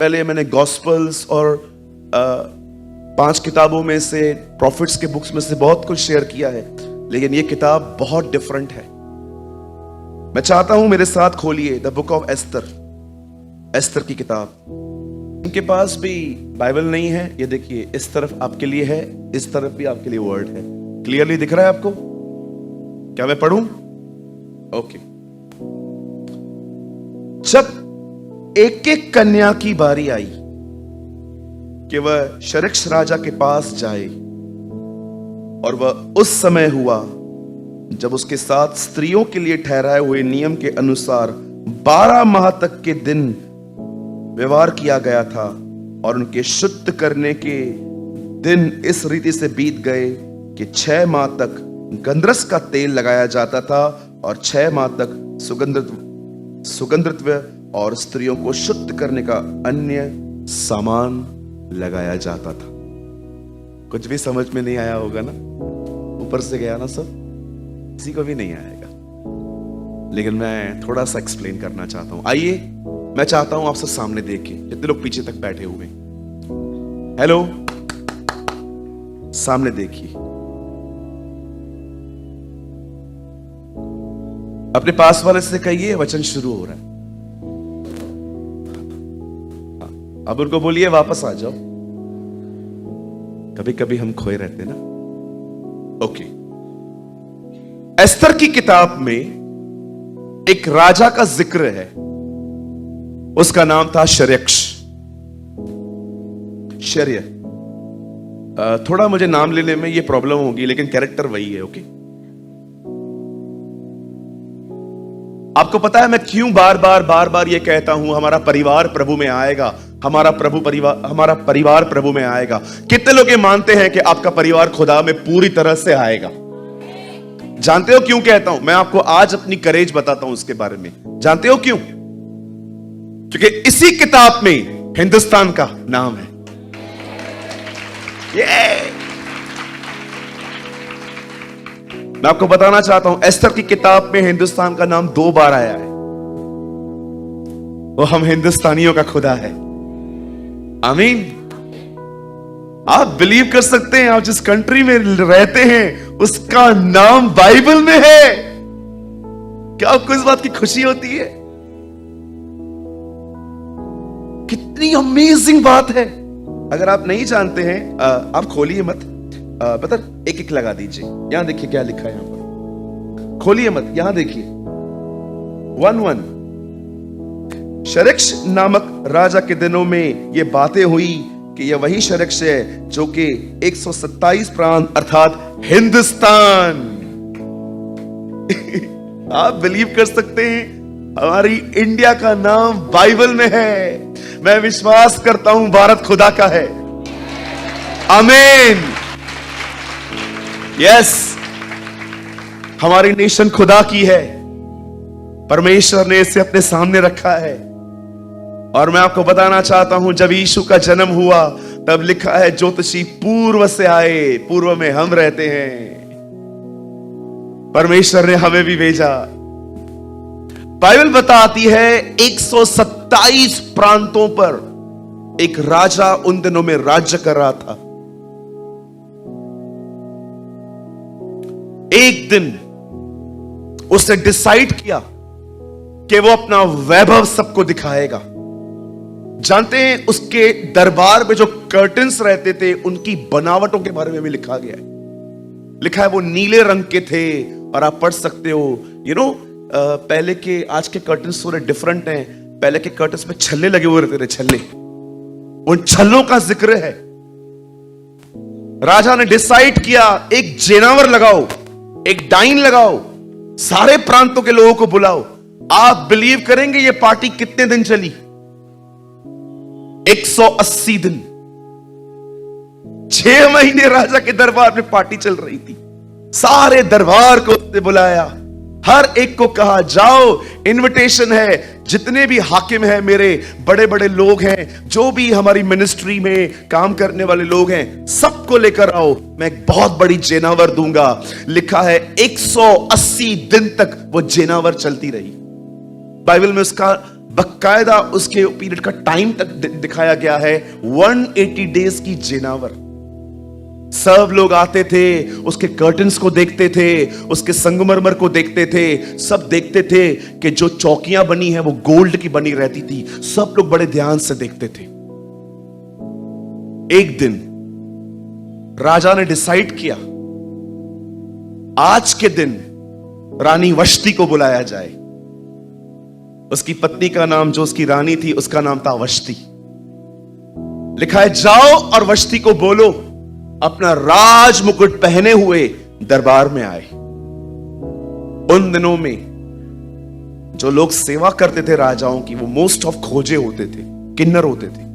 पहले मैंने गॉस्पल्स और 5 किताबों में से, प्रॉफिट्स के बुक्स में से बहुत कुछ शेयर किया है, लेकिन ये किताब बहुत डिफरेंट है। मैं चाहता हूं मेरे साथ खोलिए the book of Esther, Esther की किताब। इनके पास भी बाइबल नहीं है, ये देखिए इस तरफ आपके लिए है, इस तरफ भी आपके लिए वर्ड है। क्लियरली दिख रहा है आपको? क्या मैं पढ़ूं? ओके। जब एक एक कन्या की बारी आई कि वह शरक्स राजा के पास जाए, और वह उस समय हुआ जब उसके साथ स्त्रियों के लिए ठहराए हुए नियम के अनुसार 12 माह तक के दिन व्यवहार किया गया था, और उनके शुद्ध करने के दिन इस रीति से बीत गए कि 6 माह तक गंधरस का तेल लगाया जाता था, और 6 माह तक सुगंधत्व और स्त्रियों को शुद्ध करने का अन्य सामान लगाया जाता था। कुछ भी समझ में नहीं आया होगा ना? ऊपर से गया ना सब, किसी को भी नहीं आएगा, लेकिन मैं थोड़ा सा एक्सप्लेन करना चाहता हूं। आइए, मैं चाहता हूं आप सब सामने देखिए, जितने लोग पीछे तक बैठे हुए, हेलो, सामने देखिए। अपने पास वाले से कहिए वचन शुरू हो रहा है। अब उनको बोलिए वापस आ जाओ। कभी कभी हम खोए रहते ना। ओके। एस्तर की किताब में एक राजा का जिक्र है, उसका नाम था शरक्स। शर्य, थोड़ा मुझे नाम लेने में ये प्रॉब्लम होगी, लेकिन कैरेक्टर वही है। ओके। आपको पता है मैं क्यों बार बार ये कहता हूं, हमारा परिवार प्रभु में आएगा, हमारा परिवार प्रभु में आएगा। कितने लोग ये मानते हैं कि आपका परिवार खुदा में पूरी तरह से आएगा? जानते हो क्यों कहता हूं? मैं आपको आज अपनी करेज बताता हूं उसके बारे में। जानते हो क्यों? क्योंकि इसी किताब में हिंदुस्तान का नाम है। मैं आपको बताना चाहता हूं, एस्तर की किताब में हिंदुस्तान का नाम 2 बार आया है। वो हम हिंदुस्तानियों का खुदा है। आमीन। आप बिलीव कर सकते हैं, आप जिस कंट्री में रहते हैं उसका नाम बाइबल में है। क्या आपको इस बात की खुशी होती है? कितनी अमेजिंग बात है। अगर आप नहीं जानते हैं, आप खोलिए मत, पता एक एक लगा दीजिए। यहां देखिए क्या लिखा है, यहां पर खोलिए मत, यहां देखिए 1:1। शरक्स नामक राजा के दिनों में ये बातें हुई कि यह वही शरक्स है जो कि 127 प्रांत अर्थात हिंदुस्तान आप बिलीव कर सकते हैं, हमारी इंडिया का नाम बाइबल में है। मैं विश्वास करता हूं भारत खुदा का है। आमीन। यस, हमारी नेशन खुदा की है। परमेश्वर ने इसे अपने सामने रखा है। और मैं आपको बताना चाहता हूं, जब यीशु का जन्म हुआ तब लिखा है, ज्योतिषी पूर्व से आए, पूर्व में हम रहते हैं। परमेश्वर ने हमें भी भेजा। बाइबल बताती है 127 प्रांतों पर एक राजा उन दिनों में राज्य कर रहा था। एक दिन उसने डिसाइड किया कि वो अपना वैभव सबको दिखाएगा। जानते हैं, उसके दरबार में जो कर्टन्स रहते थे उनकी बनावटों के बारे में भी लिखा गया है। लिखा है वो नीले रंग के थे, और आप पढ़ सकते हो, पहले के, आज के कर्टन्स थोड़े डिफरेंट हैं। पहले के कर्टन्स में छल्ले लगे हुए रहते थे, छल्ले, उन छल्लों का जिक्र है। राजा ने डिसाइड किया, एक जेनावर लगाओ, एक डाइन लगाओ, सारे प्रांतों के लोगों को बुलाओ। आप बिलीव करेंगे ये पार्टी कितने दिन चली? 180 दिन। 6 महीने राजा के दरबार में पार्टी चल रही थी। सारे दरबार को उसने बुलाया, हर एक को कहा जाओ, इनविटेशन है, जितने भी हाकिम हैं, मेरे बड़े बड़े लोग हैं, जो भी हमारी मिनिस्ट्री में काम करने वाले लोग हैं, सबको लेकर आओ, मैं एक बहुत बड़ी जेनावर दूंगा। लिखा है 180 दिन तक वो जेनावर चलती रही। बाइबल में उसका बकायदा उसके पीरियड का टाइम तक दिखाया गया है, 180 डेज की जेनावर। सब लोग आते थे, उसके कर्टन्स को देखते थे, उसके संगमरमर को देखते थे, सब देखते थे कि जो चौकियां बनी हैं वो गोल्ड की बनी रहती थी। सब लोग बड़े ध्यान से देखते थे। एक दिन राजा ने डिसाइड किया, आज के दिन रानी वष्टी को बुलाया जाए। उसकी पत्नी का नाम, जो उसकी रानी थी, उसका नाम था वष्टी। लिखा है, जाओ और वष्टी को बोलो अपना राज मुकुट पहने हुए दरबार में आए। उन दिनों में जो लोग सेवा करते थे राजाओं की, वो मोस्ट ऑफ खोजे होते थे, किन्नर होते थे।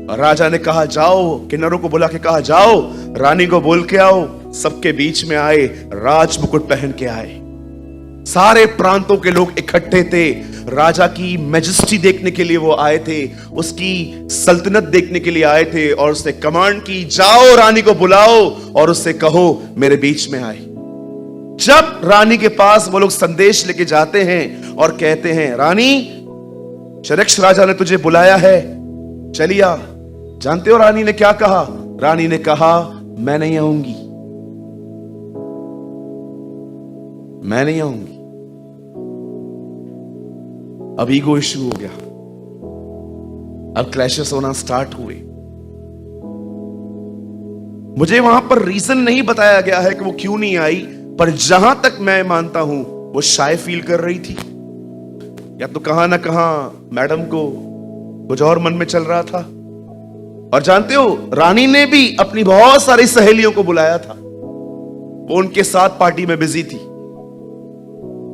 और राजा ने कहा, जाओ, किन्नरों को बुला के कहा, जाओ रानी को बोल के आओ। सबके बीच में आए, राज मुकुट पहन के आए। सारे प्रांतों के लोग इकट्ठे थे, राजा की मैजेस्टी देखने के लिए वो आए थे, उसकी सल्तनत देखने के लिए आए थे। और उसने कमांड की, जाओ रानी को बुलाओ और उससे कहो मेरे बीच में आए। जब रानी के पास वो लोग संदेश लेके जाते हैं और कहते हैं, रानी, शरक्ष राजा ने तुझे बुलाया है, चलिए आ। जानते हो रानी ने क्या कहा? रानी ने कहा, मैं नहीं आऊंगी, मैं नहीं आऊंगी। अब ईगो इश्यू हो गया, अब क्लैशेस होना स्टार्ट हुए। मुझे वहां पर रीजन नहीं बताया गया है कि वो क्यों नहीं आई, पर जहां तक मैं मानता हूं वो शाय फील कर रही थी, या तो कहां ना कहां मैडम को कुछ और मन में चल रहा था। और जानते हो, रानी ने भी अपनी बहुत सारी सहेलियों को बुलाया था, वो उनके साथ पार्टी में बिजी थी।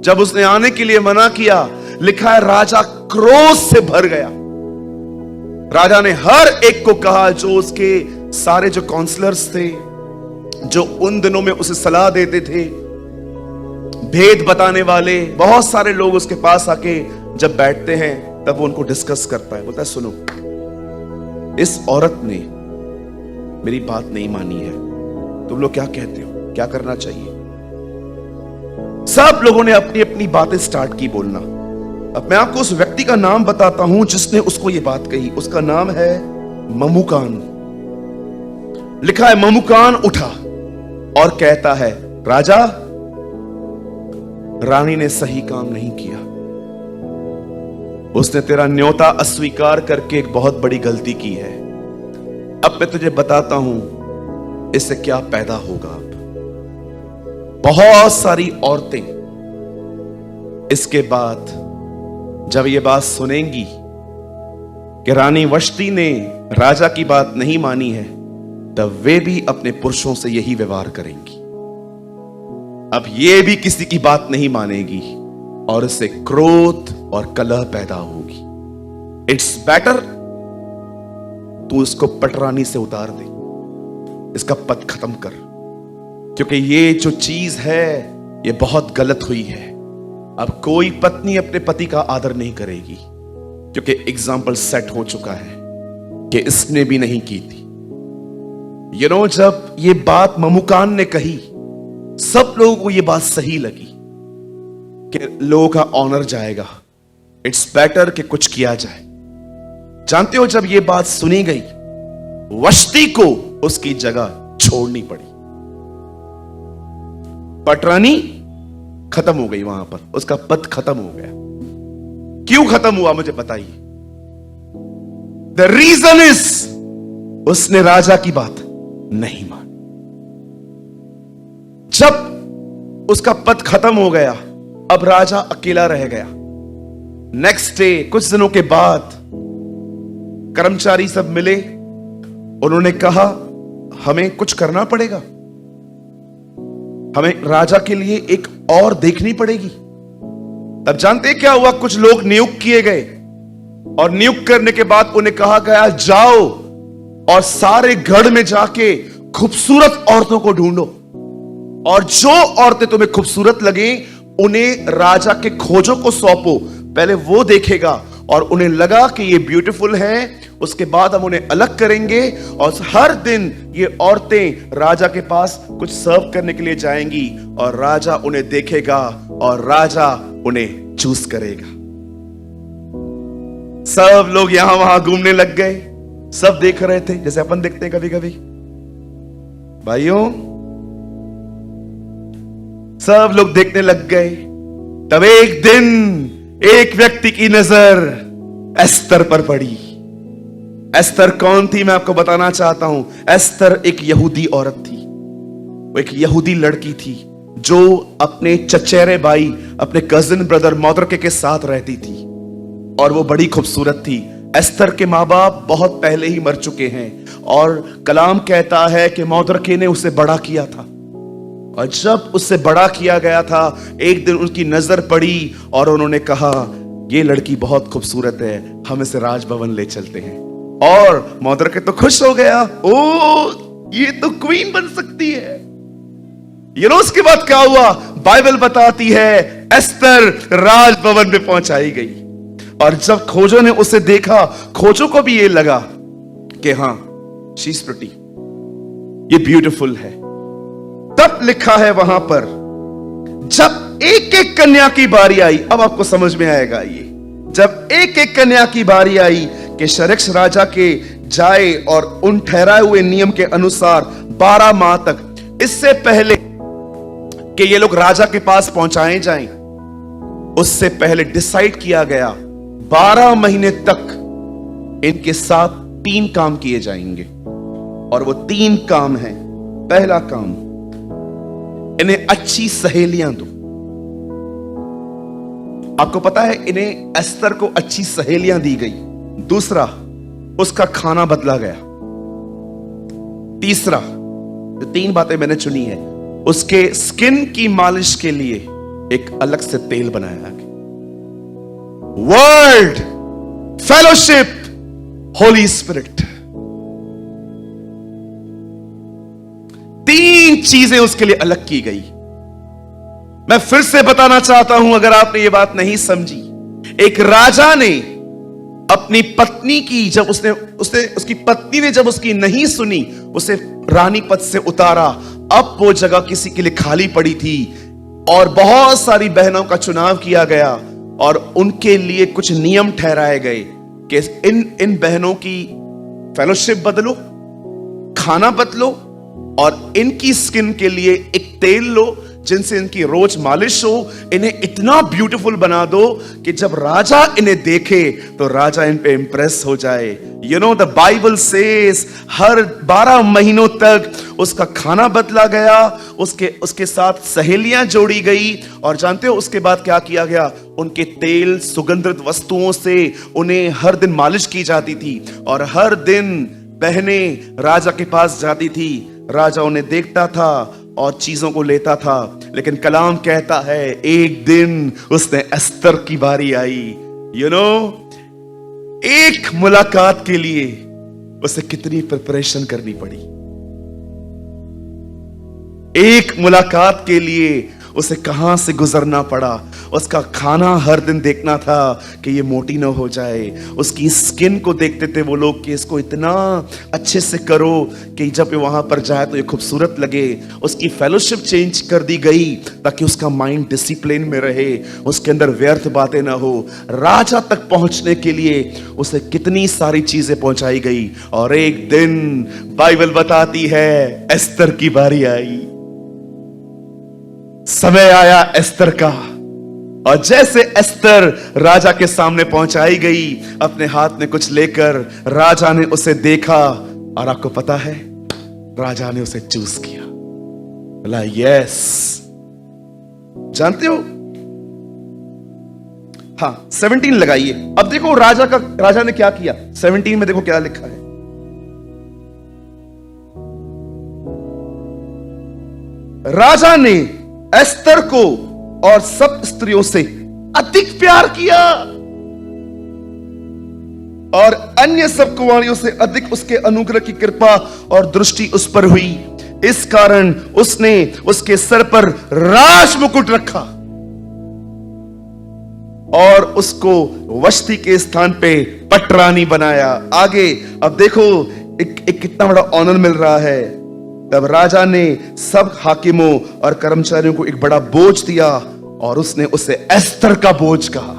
जब उसने आने के लिए मना किया, लिखा है राजा क्रोध से भर गया। राजा ने हर एक को कहा, जो उसके सारे जो काउंसलर्स थे, जो उन दिनों में उसे सलाह देते थे, भेद बताने वाले, बहुत सारे लोग उसके पास आके जब बैठते हैं तब वो उनको डिस्कस करता है। बोलता है, सुनो, इस औरत ने मेरी बात नहीं मानी है, तुम लोग क्या कहते हो, क्या करना चाहिए? सब लोगों ने अपनी अपनी बातें स्टार्ट की बोलना। अब मैं आपको उस व्यक्ति का नाम बताता हूं जिसने उसको ये बात कही। उसका नाम है ममुकान। लिखा है, ममुकान उठा और कहता है, राजा, रानी ने सही काम नहीं किया, उसने तेरा न्योता अस्वीकार करके एक बहुत बड़ी गलती की है। अब मैं तुझे बताता हूं इससे क्या पैदा होगा। अब बहुत सारी औरतें इसके बाद जब ये बात सुनेंगी कि रानी वष्टी ने राजा की बात नहीं मानी है, तब वे भी अपने पुरुषों से यही व्यवहार करेंगी। अब ये भी किसी की बात नहीं मानेगी और इससे क्रोध और कलह पैदा होगी। इट्स बेटर तू इसको पटरानी से उतार दे, इसका पद खत्म कर, क्योंकि ये जो चीज है ये बहुत गलत हुई है। अब कोई पत्नी अपने पति का आदर नहीं करेगी, क्योंकि एग्जाम्पल सेट हो चुका है कि इसने भी नहीं की थी। जब ये बात ममुकान ने कही, सब लोगों को ये बात सही लगी कि लोगों का ऑनर जाएगा, इट्स बेटर कि कुछ किया जाए। जानते हो, जब ये बात सुनी गई, वष्टी को उसकी जगह छोड़नी पड़ी। पटरानी खत्म हो गई, वहां पर उसका पद खत्म हो गया। क्यों खत्म हुआ मुझे बताइए? द रीजन इज, उसने राजा की बात नहीं मानी। जब उसका पद खत्म हो गया, अब राजा अकेला रह गया। नेक्स्ट डे, कुछ दिनों के बाद, कर्मचारी सब मिले, उन्होंने कहा हमें कुछ करना पड़ेगा, हमें राजा के लिए एक और देखनी पड़ेगी। तब जानते हैं क्या हुआ? कुछ लोग नियुक्त किए गए और नियुक्त करने के बाद उन्हें कहा गया, जाओ और सारे गढ़ में जाके खूबसूरत औरतों को ढूंढो, और जो औरतें तुम्हें खूबसूरत लगे उन्हें राजा के खोजों को सौंपो। पहले वो देखेगा और उन्हें लगा कि ये ब्यूटीफुल है, उसके बाद हम उन्हें अलग करेंगे और हर दिन ये औरतें राजा के पास कुछ सर्व करने के लिए जाएंगी और राजा उन्हें देखेगा और राजा उन्हें चूज करेगा। सब लोग यहां वहां घूमने लग गए, सब देख रहे थे जैसे अपन देखते हैं कभी कभी। भाइयों, सब लोग देखने लग गए। तब एक दिन एक व्यक्ति की नजर एस्तर पर पड़ी। एस्तर कौन थी मैं आपको बताना चाहता हूं। एस्तर एक यहूदी औरत थी, वो एक यहूदी लड़की थी जो अपने चचेरे भाई, अपने कजिन ब्रदर मौद्रके के साथ रहती थी, और वो बड़ी खूबसूरत थी। एस्तर के माँ बाप बहुत पहले ही मर चुके हैं, और कलाम कहता है कि मौद्रके ने उसे बड़ा किया था, और जब उससे बड़ा किया गया था, एक दिन उनकी नजर पड़ी और उन्होंने कहा, ये लड़की बहुत खूबसूरत है, हम इसे राजभवन ले चलते हैं। और मौद्रके तो खुश हो गया, ओ ये तो क्वीन बन सकती है। उसके बाद क्या हुआ, बाइबल बताती है एस्तर राजभवन में पहुंचाई गई, और जब खोजों ने उसे देखा, खोजों को भी ये लगा कि हां, शी इज प्रिटी, ये ब्यूटीफुल है। तब लिखा है वहां पर, जब एक एक कन्या की बारी आई, अब आपको समझ में आएगा ये, जब एक एक कन्या की बारी आई कि शरेक्स राजा के जाए और उन ठहराए हुए नियम के अनुसार 12 माह तक, इससे पहले कि ये लोग राजा के पास पहुंचाए जाएं, उससे पहले डिसाइड किया गया 12 महीने तक इनके साथ 3 काम किए जाएंगे। और वो 3 काम हैं। पहला काम, इन्हें अच्छी सहेलियां दो। आपको पता है इन्हें एस्तर को अच्छी सहेलियां दी गई। दूसरा, उसका खाना बदला गया। तीसरा, जो 3 बातें मैंने चुनी है, उसके स्किन की मालिश के लिए एक अलग से तेल बनाया गया। वर्ड, फेलोशिप, होली स्पिरिट, 3 चीजें उसके लिए अलग की गई। मैं फिर से बताना चाहता हूं, अगर आपने ये बात नहीं समझी, एक राजा ने अपनी पत्नी की, जब उसने उसकी पत्नी ने जब उसकी नहीं सुनी, उसे रानी पद से उतारा। अब वो जगह किसी के लिए खाली पड़ी थी, और बहुत सारी बहनों का चुनाव किया गया, और उनके लिए कुछ नियम ठहराए गए कि इन बहनों की फेलोशिप बदलो, खाना बदलो, और इनकी स्किन के लिए एक तेल लो जिनसे इनकी रोज मालिश हो, इन्हें इतना ब्यूटीफुल बना दो कि जब राजा इन्हें देखे तो राजा इन पे इंप्रेस हो जाए। द बाइबल सेज हर 12 महीनों तक उसका खाना बदला गया, उसके साथ सहेलियां जोड़ी गई, और जानते हो उसके बाद क्या किया गया, उनके तेल सुगंधित वस्तुओं से उन्हें हर दिन मालिश की जाती थी, और हर दिन बहनें राजा के पास जाती थी, राजा उन्हें देखता था और चीजों को लेता था। लेकिन कलाम कहता है एक दिन उसने एस्तर की बारी आई। एक मुलाकात के लिए उसे कितनी प्रिपरेशन करनी पड़ी। एक मुलाकात के लिए उसे कहां से गुजरना पड़ा। उसका खाना हर दिन देखना था कि ये मोटी ना हो जाए। उसकी स्किन को देखते थे वो लोग कि इसको इतना अच्छे से करो कि जब ये वहां पर जाए तो ये खूबसूरत लगे। उसकी फेलोशिप चेंज कर दी गई ताकि उसका माइंड डिसिप्लिन में रहे, उसके अंदर व्यर्थ बातें ना हो। राजा तक पहुंचने के लिए उसे कितनी सारी चीजें पहुंचाई गई। और एक दिन बाइबल बताती है एस्तर की बारी आई। समय आया एस्तर का, और जैसे एस्तर राजा के सामने पहुंचाई गई अपने हाथ में कुछ लेकर, राजा ने उसे देखा, और आपको पता है राजा ने उसे चूज किया। बोला यस। जानते हो, हाँ 17 लगाइए। अब देखो राजा ने क्या किया। 17 में देखो क्या लिखा है। राजा ने एस्तर को और सब स्त्रियों से अधिक प्यार किया, और अन्य सब कुंवारियों से अधिक उसके अनुग्रह की कृपा और दृष्टि उस पर हुई। इस कारण उसने उसके सर पर राज मुकुट रखा और उसको वष्टी के स्थान पे पटरानी बनाया। आगे अब देखो एक कितना बड़ा ऑनर मिल रहा है। तब राजा ने सब हाकिमों और कर्मचारियों को एक बड़ा बोझ दिया, और उसने उसे एस्तर का बोझ कहा।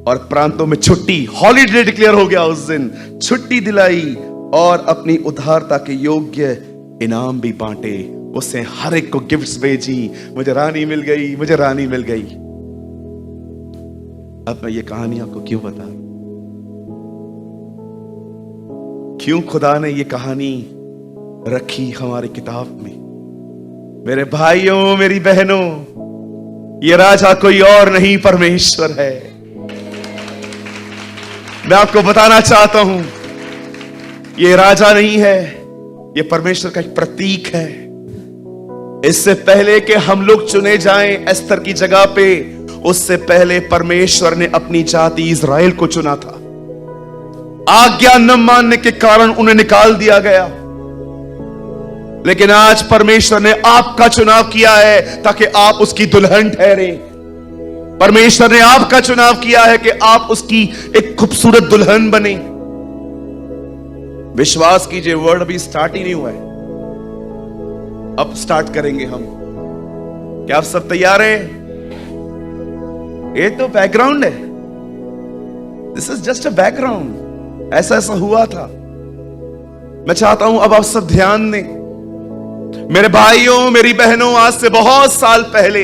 और प्रांतों में छुट्टी, हॉलीडे डिक्लेयर हो गया उस दिन, छुट्टी दिलाई और अपनी उदारता के योग्य इनाम भी बांटे। उसने हर एक को गिफ्ट्स भेजी, मुझे रानी मिल गई, मुझे रानी मिल गई। अब मैं ये कहानी आपको क्यों बता रहा हूं? क्यों खुदा ने ये कहानी रखी हमारी किताब में? मेरे भाइयों, मेरी बहनों, ये राजा कोई और नहीं, परमेश्वर है। मैं आपको बताना चाहता हूं, ये राजा नहीं है, ये परमेश्वर का एक प्रतीक है। इससे पहले कि हम लोग चुने जाएं एस्तर की जगह पे, उससे पहले परमेश्वर ने अपनी जाति इज़राइल को चुना था। आज्ञा न मानने के कारण उन्हें निकाल दिया गया, लेकिन आज परमेश्वर ने आपका चुनाव किया है ताकि आप उसकी दुल्हन ठहरे। परमेश्वर ने आपका चुनाव किया है कि आप उसकी एक खूबसूरत दुल्हन बने। विश्वास कीजिए, वर्ड अभी स्टार्ट ही नहीं हुआ है, अब स्टार्ट करेंगे हम। क्या आप सब तैयार हैं? ये तो बैकग्राउंड है, this is just a background. ऐसा ऐसा हुआ था। मैं चाहता हूं अब आप सब ध्यान दें। मेरे भाइयों, मेरी बहनों, आज से बहुत साल पहले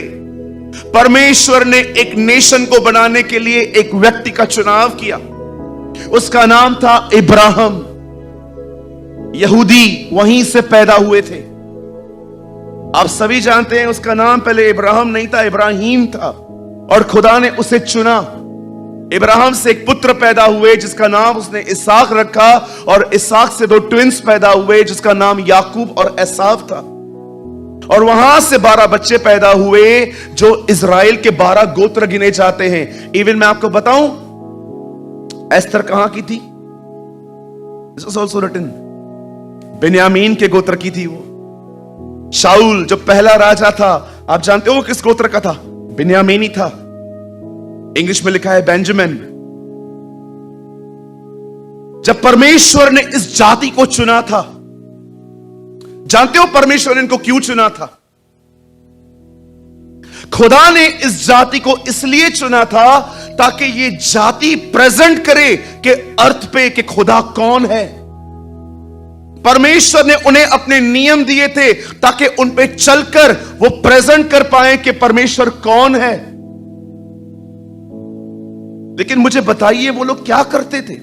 परमेश्वर ने एक नेशन को बनाने के लिए एक व्यक्ति का चुनाव किया। उसका नाम था इब्राहिम। यहूदी वहीं से पैदा हुए थे। आप सभी जानते हैं उसका नाम पहले इब्राहिम नहीं था, इब्राहिम था, और खुदा ने उसे चुना। इब्राहिम से एक पुत्र पैदा हुए जिसका नाम उसने इसहाक रखा, और इसहाक से 2 ट्विंस पैदा हुए जिसका नाम याकूब और एसाव था। और वहां से 12 बच्चे पैदा हुए जो इज़राइल के 12 गोत्र गिने जाते हैं। इवन मैं आपको बताऊं, एस्तर कहां की थी? दिस इज आल्सो रिटन, बिन्यामीन के गोत्र की थी वो। शाऊल जो पहला राजा था, आप जानते हो वो किस गोत्र का था? बिन्यामीनी था। इंग्लिश में लिखा है बेंजामिन। जब परमेश्वर ने इस जाति को चुना था, जानते हो परमेश्वर ने इनको क्यों चुना था? खुदा ने इस जाति को इसलिए चुना था ताकि ये जाति प्रेजेंट करे कि अर्थ पे कि खुदा कौन है। परमेश्वर ने उन्हें अपने नियम दिए थे ताकि उन पे चलकर वो प्रेजेंट कर पाए कि परमेश्वर कौन है। लेकिन मुझे बताइए, वो लोग क्या करते थे?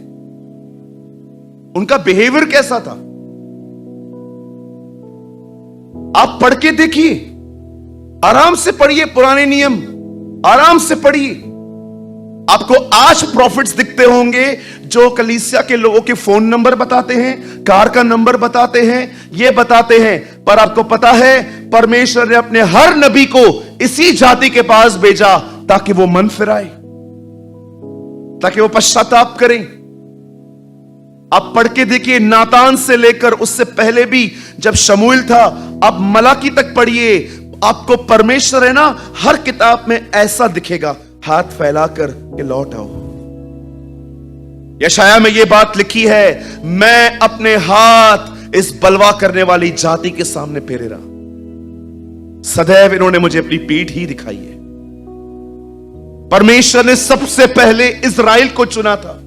उनका बिहेवियर कैसा था? आप पढ़ के देखिए, आराम से पढ़िए पुराने नियम, आराम से पढ़िए। आपको आज प्रॉफिट्स दिखते होंगे जो कलीसिया के लोगों के फोन नंबर बताते हैं, कार का नंबर बताते हैं, ये बताते हैं, पर आपको पता है परमेश्वर ने अपने हर नबी को इसी जाति के पास भेजा ताकि वो मन फिराए, ताकि वो पश्चाताप करें। आप पढ़ के देखिए, नातान से लेकर उससे पहले भी जब शमूएल था, अब मलाकी तक पढ़िए, आपको परमेश्वर है ना हर किताब में ऐसा दिखेगा, हाथ फैलाकर के लौट आओ। यशाया में यह बात लिखी है, मैं अपने हाथ इस बलवा करने वाली जाति के सामने फेरे रहा, सदैव इन्होंने मुझे अपनी पीठ ही दिखाई है। परमेश्वर ने सबसे पहले इज़राइल को चुना था,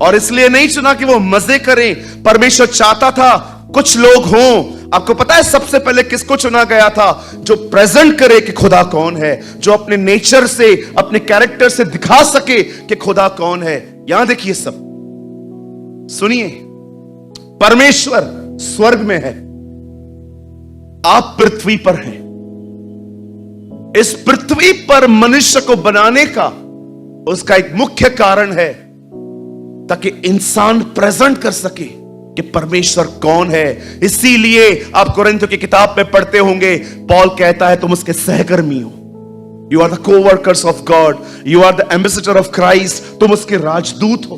और इसलिए नहीं चुना कि वो मजे करें। परमेश्वर चाहता था कुछ लोग हों। आपको पता है सबसे पहले किसको चुना गया था? जो प्रेजेंट करे कि खुदा कौन है, जो अपने नेचर से, अपने कैरेक्टर से दिखा सके कि खुदा कौन है। यहां देखिए, सब सुनिए, परमेश्वर स्वर्ग में है, आप पृथ्वी पर हैं। इस पृथ्वी पर मनुष्य को बनाने का उसका एक मुख्य कारण है ताकि इंसान प्रेजेंट कर सके कि परमेश्वर कौन है। इसीलिए आप कोरिन्थियों की किताब में पढ़ते होंगे, पॉल कहता है तुम उसके सहकर्मी हो, you are the coworkers of God, you are the ambassador of Christ, तुम उसके राजदूत हो।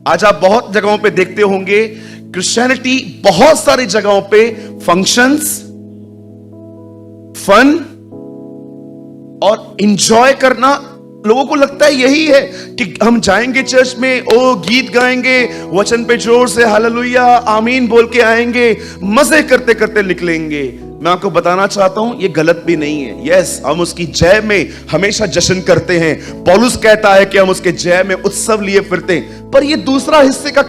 आज आप बहुत जगहों पे देखते होंगे, क्रिश्चियनिटी बहुत सारी जगहों पे फंक्शंस, फन और इंजॉय करना, लोगों को लगता है यही है कि हम जाएंगे चर्च में, ओ गीत गाएंगे, वचन पे जोर से हालेलुया आमीन बोल के आएंगे, मजे करते करते निकलेंगे। मैं आपको बताना चाहता हूं ये गलत भी नहीं है। यस, हम उसकी जय में हमेशा जश्न करते हैं। पौलुस कहता है कि हम उसके जय में उत्सव लिए फिरते हैं, पर ये दूसरा हिस्से का